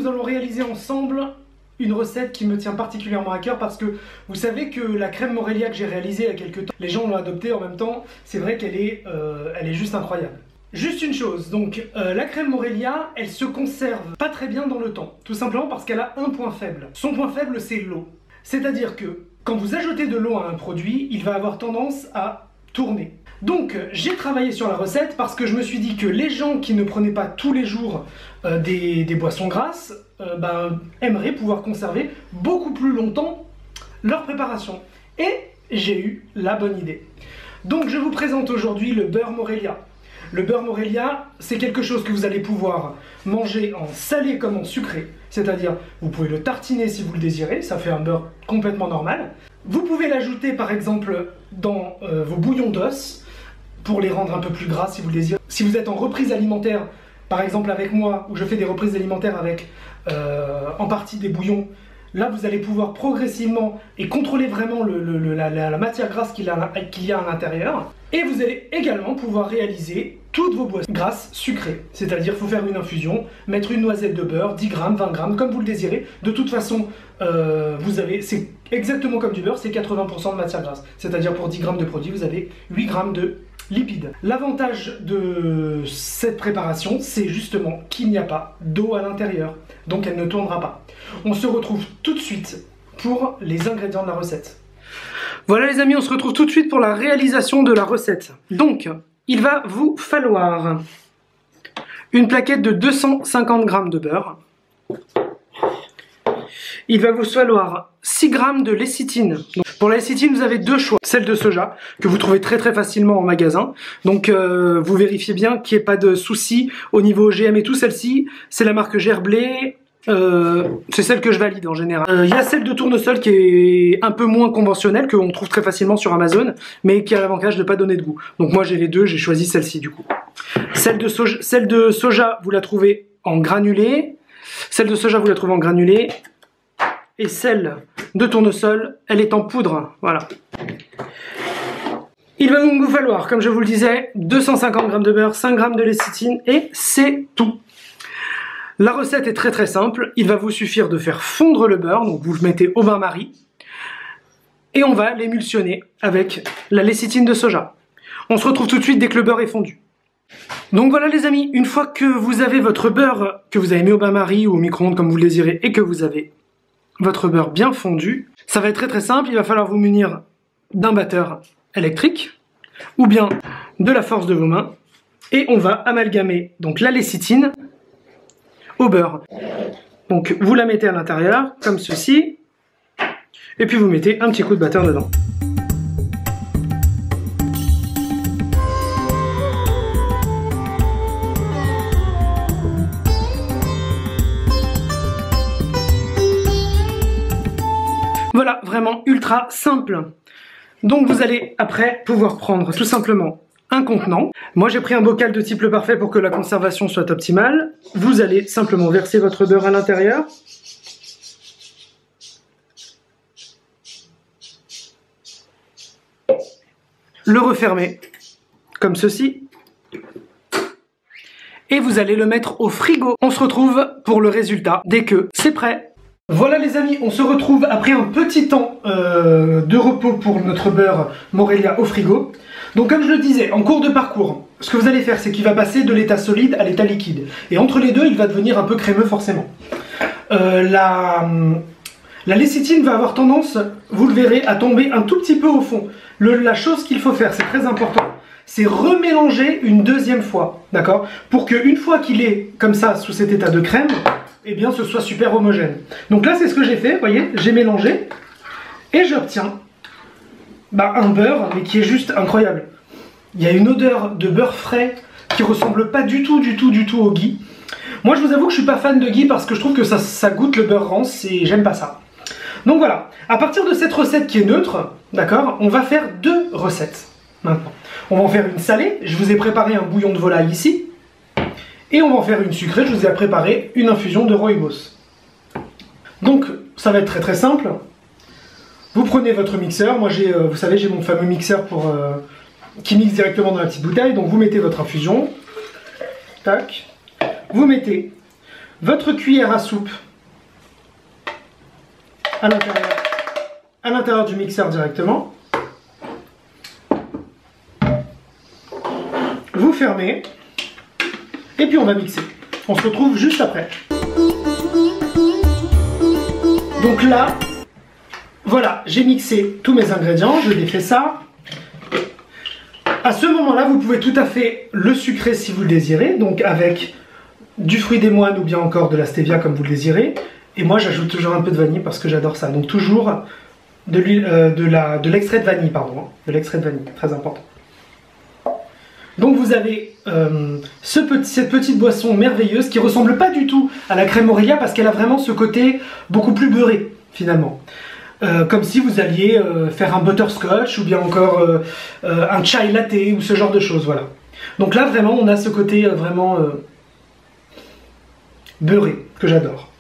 nous allons réaliser ensemble une recette qui me tient particulièrement à cœur parce que vous savez que la crème Morelia que j'ai réalisée il y a quelques temps, les gens l'ont adoptée en même temps, c'est vrai qu'elle est, elle est juste incroyable. Juste une chose, donc la crème Morelia, elle se conserve pas très bien dans le temps, tout simplement parce qu'elle a un point faible. Son point faible, c'est l'eau. C'est-à-dire que quand vous ajoutez de l'eau à un produit, il va avoir tendance à tourner. Donc j'ai travaillé sur la recette parce que je me suis dit que les gens qui ne prenaient pas tous les jours des boissons grasses aimeraient pouvoir conserver beaucoup plus longtemps leur préparation. Et j'ai eu la bonne idée. Donc je vous présente aujourd'hui le beurre Morelia. Le beurre Morelia, c'est quelque chose que vous allez pouvoir manger en salé comme en sucré. C'est-à-dire, vous pouvez le tartiner si vous le désirez, ça fait un beurre complètement normal. Vous pouvez l'ajouter par exemple dans vos bouillons d'os, pour les rendre un peu plus gras si vous le désirez. Si vous êtes en reprise alimentaire, par exemple avec moi, où je fais des reprises alimentaires avec en partie des bouillons, là vous allez pouvoir progressivement et contrôler vraiment la matière grasse qu'il y a à l'intérieur. Et vous allez également pouvoir réaliser toutes vos boissons grasses sucrées. C'est-à-dire il faut faire une infusion, mettre une noisette de beurre, 10 grammes, 20 grammes, comme vous le désirez. De toute façon, c'est exactement comme du beurre, c'est 80% de matière grasse. C'est-à-dire pour 10 grammes de produit, vous avez 8 grammes de lipides. L'avantage de cette préparation, c'est justement qu'il n'y a pas d'eau à l'intérieur, donc elle ne tournera pas. On se retrouve tout de suite pour les ingrédients de la recette. Voilà les amis, on se retrouve tout de suite pour la réalisation de la recette. Donc, il va vous falloir une plaquette de 250 g de beurre. Il va vous falloir 6 g de lécithine. Donc, pour la lécithine, vous avez deux choix. Celle de soja, que vous trouvez très facilement en magasin. Donc vous vérifiez bien qu'il n'y ait pas de soucis au niveau OGM et tout. Celle-ci, c'est la marque Gerblé. C'est celle que je valide en général. Il y a celle de tournesol qui est un peu moins conventionnelle, qu'on trouve très facilement sur Amazon, mais qui a l'avantage de ne pas donner de goût. Donc moi j'ai les deux, j'ai choisi celle-ci du coup. Celle de soja, vous la trouvez en granulé. Celle de soja, vous la trouvez en granulé. Et celle de tournesol, elle est en poudre. Voilà. Il va donc vous falloir, comme je vous le disais, 250 g de beurre, 5 g de lécithine et c'est tout. La recette est très simple. Il va vous suffire de faire fondre le beurre, donc vous le mettez au bain-marie et on va l'émulsionner avec la lécithine de soja. On se retrouve tout de suite dès que le beurre est fondu. Donc voilà les amis, une fois que vous avez votre beurre que vous avez mis au bain-marie ou au micro-ondes comme vous le désirez et que vous avez votre beurre bien fondu, ça va être très simple, il va falloir vous munir d'un batteur électrique ou bien de la force de vos mains et on va amalgamer donc la lécithine au beurre. Donc vous la mettez à l'intérieur comme ceci et puis vous mettez un petit coup de batteur dedans. Voilà, vraiment ultra simple. Donc vous allez après pouvoir prendre tout simplement un contenant. Moi j'ai pris un bocal de type le parfait pour que la conservation soit optimale. Vous allez simplement verser votre beurre à l'intérieur. Le refermer comme ceci. Et vous allez le mettre au frigo. On se retrouve pour le résultat dès que c'est prêt. Voilà les amis, on se retrouve après un petit temps de repos pour notre beurre Morelia au frigo. Donc comme je le disais, en cours de parcours, ce que vous allez faire, c'est qu'il va passer de l'état solide à l'état liquide. Et entre les deux, il va devenir un peu crémeux forcément. La lécithine va avoir tendance, vous le verrez, à tomber un tout petit peu au fond. La chose qu'il faut faire, c'est très important, c'est remélanger une deuxième fois, d'accord? Pour qu'une fois qu'il est comme ça, sous cet état de crème, eh bien ce soit super homogène. Donc là c'est ce que j'ai fait, vous voyez, j'ai mélangé et j'obtiens un beurre mais qui est juste incroyable. Il y a une odeur de beurre frais qui ressemble pas du tout au ghee. Moi je vous avoue que je suis pas fan de ghee parce que je trouve que ça goûte le beurre rance et j'aime pas ça. Donc voilà, à partir de cette recette qui est neutre, d'accord, on va faire deux recettes maintenant. On va en faire une salée, je vous ai préparé un bouillon de volaille ici. Et on va en faire une sucrée, je vous ai préparé une infusion de rooibos. Donc ça va être très simple. Vous prenez votre mixeur, moi vous savez j'ai mon fameux mixeur qui mixe directement dans la petite bouteille, donc vous mettez votre infusion, tac, vous mettez votre cuillère à soupe à l'intérieur du mixeur directement. Vous fermez et puis on va mixer. On se retrouve juste après. Donc là, voilà, j'ai mixé tous mes ingrédients, je défais ça. À ce moment-là, vous pouvez tout à fait le sucrer si vous le désirez, donc avec du fruit des moines ou bien encore de la stevia comme vous le désirez. Et moi, j'ajoute toujours un peu de vanille parce que j'adore ça. Donc toujours de l'extrait de vanille, pardon, de l'extrait de vanille, très important. Donc vous avez cette petite boisson merveilleuse qui ressemble pas du tout à la crème Aurelia parce qu'elle a vraiment ce côté beaucoup plus beurré finalement. Comme si vous alliez faire un butterscotch ou bien encore un chai latte ou ce genre de choses, voilà. Donc là vraiment on a ce côté vraiment beurré que j'adore.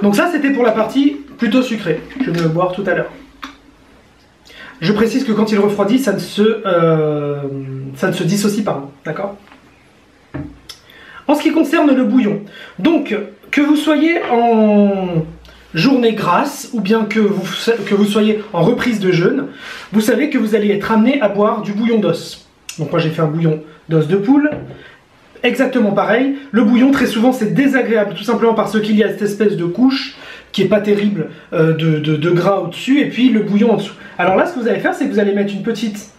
Donc ça c'était pour la partie plutôt sucrée, je vais le boire tout à l'heure. Je précise que quand il refroidit, ça ne se dissocie pas, d'accord? En ce qui concerne le bouillon, donc que vous soyez en journée grasse ou bien que vous soyez en reprise de jeûne, vous savez que vous allez être amené à boire du bouillon d'os. Donc moi j'ai fait un bouillon d'os de poule, exactement pareil. Le bouillon très souvent c'est désagréable tout simplement parce qu'il y a cette espèce de couche qui est pas terrible de gras au-dessus et puis le bouillon en dessous. Alors là ce que vous allez faire c'est que vous allez mettre une petite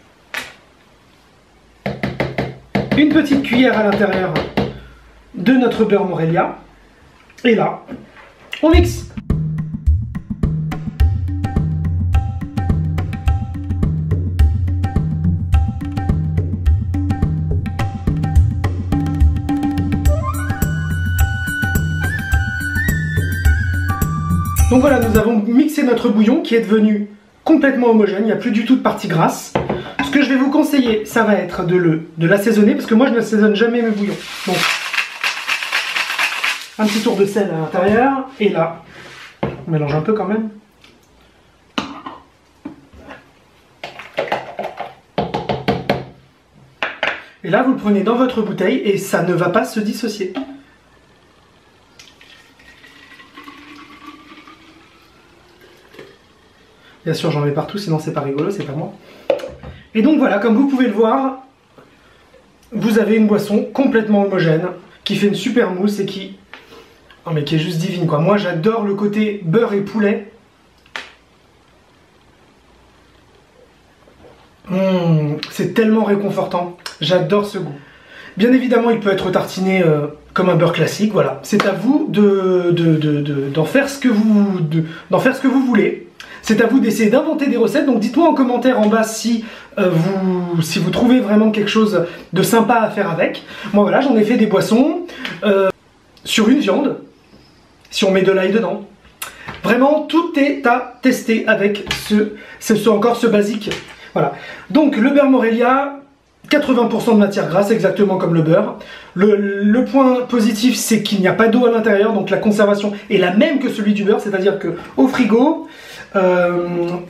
cuillère à l'intérieur de notre beurre Morelia et là on mixe. Donc voilà, nous avons mixé notre bouillon qui est devenu complètement homogène, il n'y a plus du tout de partie grasse. Ce que je vais vous conseiller, ça va être de l'assaisonner, parce que moi je n'assaisonne jamais mes bouillons. Donc, un petit tour de sel à l'intérieur, et là, on mélange un peu quand même. Et là, vous le prenez dans votre bouteille, et ça ne va pas se dissocier. Bien sûr, j'en mets partout, sinon c'est pas rigolo, c'est pas moi. Et donc voilà, comme vous pouvez le voir, vous avez une boisson complètement homogène, qui fait une super mousse et qui... Oh mais qui est juste divine quoi. Moi j'adore le côté beurre et poulet. C'est tellement réconfortant, j'adore ce goût. Bien évidemment, il peut être tartiné comme un beurre classique, voilà. C'est à vous d'en faire ce que vous voulez. C'est à vous d'essayer d'inventer des recettes, donc dites-moi en commentaire en bas si vous trouvez vraiment quelque chose de sympa à faire avec. Moi voilà, j'en ai fait des boissons sur une viande, si on met de l'ail dedans. Vraiment, tout est à tester avec ce basique. Voilà. Donc le beurre Morelia, 80% de matière grasse, exactement comme le beurre. Le point positif, c'est qu'il n'y a pas d'eau à l'intérieur, donc la conservation est la même que celui du beurre, c'est-à-dire qu'au frigo,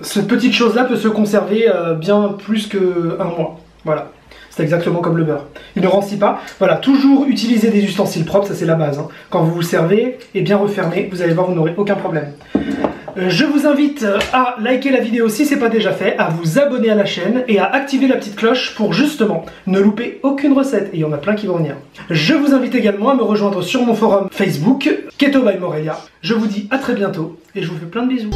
cette petite chose-là peut se conserver bien plus qu'un mois. Voilà, c'est exactement comme le beurre. Il ne rancit pas. Voilà, toujours utiliser des ustensiles propres, ça c'est la base. Hein. Quand vous vous servez, et bien refermé, vous allez voir, vous n'aurez aucun problème. Je vous invite à liker la vidéo si ce n'est pas déjà fait, à vous abonner à la chaîne et à activer la petite cloche pour justement ne louper aucune recette. Et il y en a plein qui vont venir. Je vous invite également à me rejoindre sur mon forum Facebook, Keto by Morelia. Je vous dis à très bientôt et je vous fais plein de bisous.